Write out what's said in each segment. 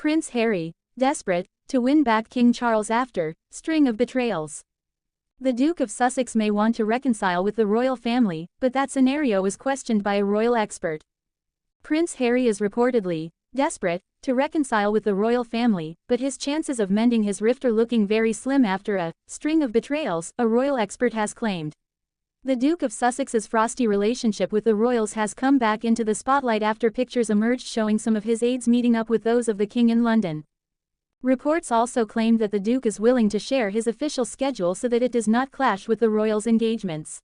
Prince Harry, desperate to win back King Charles after string of betrayals. The Duke of Sussex may want to reconcile with the royal family, but that scenario is questioned by a royal expert. Prince Harry is reportedly desperate to reconcile with the royal family, but his chances of mending his rift are looking very slim after a string of betrayals, a royal expert has claimed. The Duke of Sussex's frosty relationship with the royals has come back into the spotlight after pictures emerged showing some of his aides meeting up with those of the king in London. Reports also claimed that the Duke is willing to share his official schedule so that it does not clash with the royals' engagements.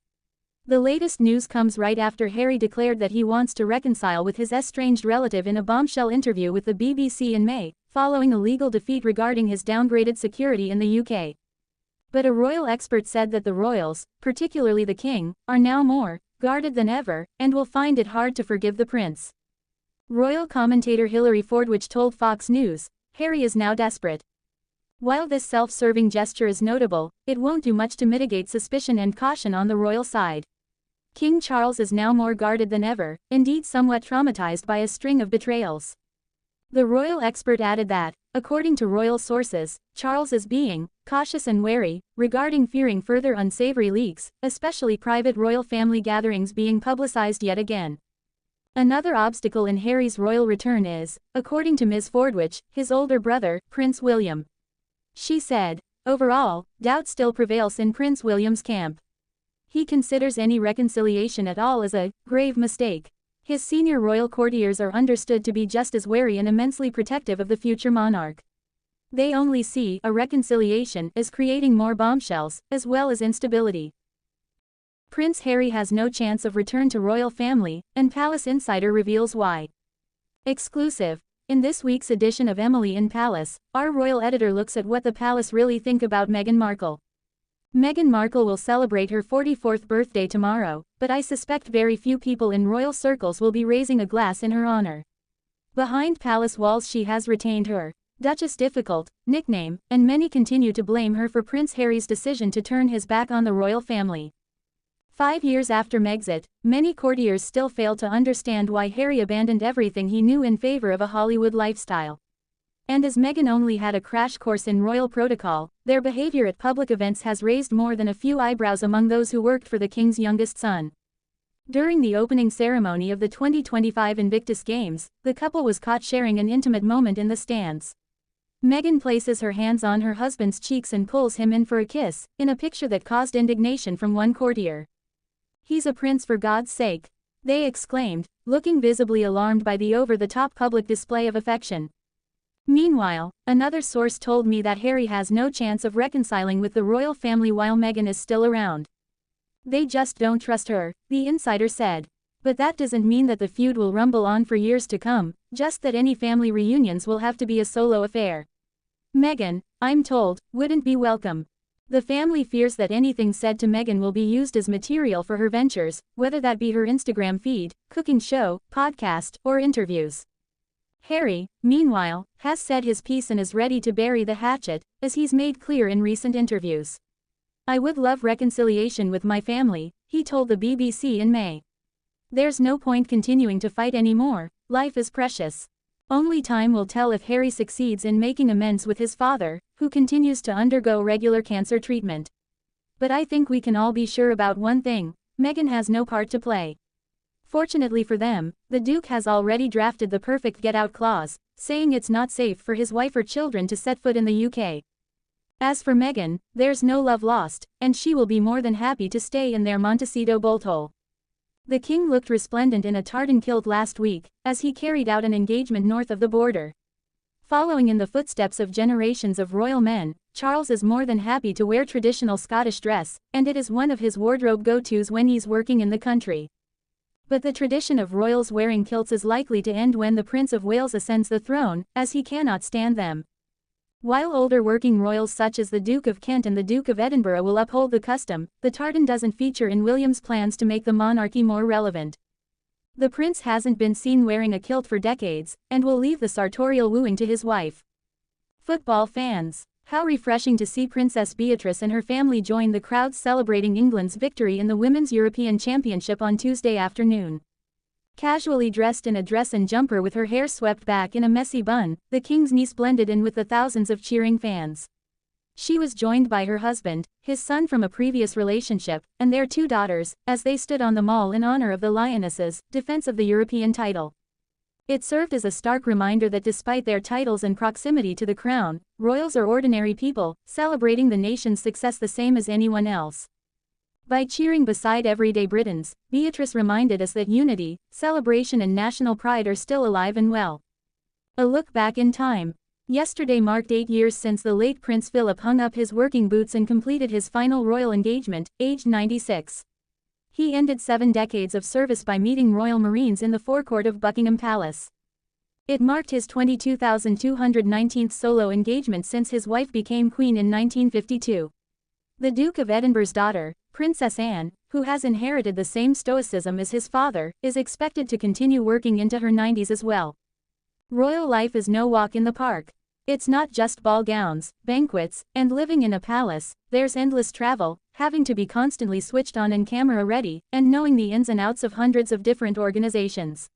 The latest news comes right after Harry declared that he wants to reconcile with his estranged relative in a bombshell interview with the BBC in May, following a legal defeat regarding his downgraded security in the UK. But a royal expert said that the royals, particularly the king, are now more guarded than ever, and will find it hard to forgive the prince. Royal commentator Hilary Fordwich told Fox News, "Harry is now desperate. While this self-serving gesture is notable, it won't do much to mitigate suspicion and caution on the royal side. King Charles is now more guarded than ever, indeed somewhat traumatized by a string of betrayals." The royal expert added that, according to royal sources, Charles is being cautious and wary regarding fearing further unsavory leaks, especially private royal family gatherings being publicized yet again. Another obstacle in Harry's royal return is, according to Ms. Fordwich, his older brother, Prince William. She said, "Overall, doubt still prevails in Prince William's camp. He considers any reconciliation at all as a grave mistake." His senior royal courtiers are understood to be just as wary and immensely protective of the future monarch. They only see a reconciliation as creating more bombshells, as well as instability. Prince Harry has no chance of return to royal family, and Palace Insider reveals why. Exclusive. In this week's edition of Emily in Palace, our royal editor looks at what the palace really think about Meghan Markle. Meghan Markle will celebrate her 44th birthday tomorrow, but I suspect very few people in royal circles will be raising a glass in her honor. Behind palace walls she has retained her Duchess Difficult nickname, and many continue to blame her for Prince Harry's decision to turn his back on the royal family. 5 years after Megxit, many courtiers still fail to understand why Harry abandoned everything he knew in favor of a Hollywood lifestyle. And as Meghan only had a crash course in royal protocol, their behavior at public events has raised more than a few eyebrows among those who worked for the king's youngest son. During the opening ceremony of the 2025 Invictus Games, the couple was caught sharing an intimate moment in the stands. Meghan places her hands on her husband's cheeks and pulls him in for a kiss, in a picture that caused indignation from one courtier. "He's a prince for God's sake," they exclaimed, looking visibly alarmed by the over-the-top public display of affection. Meanwhile, another source told me that Harry has no chance of reconciling with the royal family while Meghan is still around. "They just don't trust her," the insider said. But that doesn't mean that the feud will rumble on for years to come, just that any family reunions will have to be a solo affair. Meghan, I'm told, wouldn't be welcome. The family fears that anything said to Meghan will be used as material for her ventures, whether that be her Instagram feed, cooking show, podcast, or interviews. Harry, meanwhile, has said his piece and is ready to bury the hatchet, as he's made clear in recent interviews. "I would love reconciliation with my family," he told the BBC in May. "There's no point continuing to fight anymore, life is precious. Only time will tell if Harry succeeds in making amends with his father, who continues to undergo regular cancer treatment. But I think we can all be sure about one thing, Meghan has no part to play." Fortunately for them, the Duke has already drafted the perfect get-out clause, saying it's not safe for his wife or children to set foot in the UK. As for Meghan, there's no love lost, and she will be more than happy to stay in their Montecito bolthole. The king looked resplendent in a tartan kilt last week, as he carried out an engagement north of the border. Following in the footsteps of generations of royal men, Charles is more than happy to wear traditional Scottish dress, and it is one of his wardrobe go-tos when he's working in the country. But the tradition of royals wearing kilts is likely to end when the Prince of Wales ascends the throne, as he cannot stand them. While older working royals such as the Duke of Kent and the Duke of Edinburgh will uphold the custom, the tartan doesn't feature in William's plans to make the monarchy more relevant. The prince hasn't been seen wearing a kilt for decades, and will leave the sartorial wooing to his wife. Football fans, how refreshing to see Princess Beatrice and her family join the crowds celebrating England's victory in the Women's European Championship on Tuesday afternoon. Casually dressed in a dress and jumper with her hair swept back in a messy bun, the king's niece blended in with the thousands of cheering fans. She was joined by her husband, his son from a previous relationship, and their 2 daughters, as they stood on the mall in honor of the Lionesses' defense of the European title. It served as a stark reminder that despite their titles and proximity to the crown, royals are ordinary people, celebrating the nation's success the same as anyone else. By cheering beside everyday Britons, Beatrice reminded us that unity, celebration and national pride are still alive and well. A look back in time. Yesterday marked 8 years since the late Prince Philip hung up his working boots and completed his final royal engagement, aged 96. He ended 7 decades of service by meeting Royal Marines in the forecourt of Buckingham Palace. It marked his 22,219th solo engagement since his wife became queen in 1952. The Duke of Edinburgh's daughter, Princess Anne, who has inherited the same stoicism as his father, is expected to continue working into her 90s as well. Royal life is no walk in the park. It's not just ball gowns, banquets, and living in a palace. There's endless travel, having to be constantly switched on and camera ready, and knowing the ins and outs of hundreds of different organizations.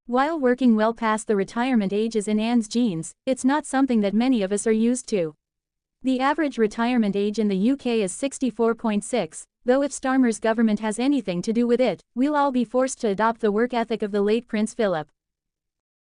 While working well past the retirement age is in Anne's genes, it's not something that many of us are used to. The average retirement age in the UK is 64.6, though if Starmer's government has anything to do with it, we'll all be forced to adopt the work ethic of the late Prince Philip.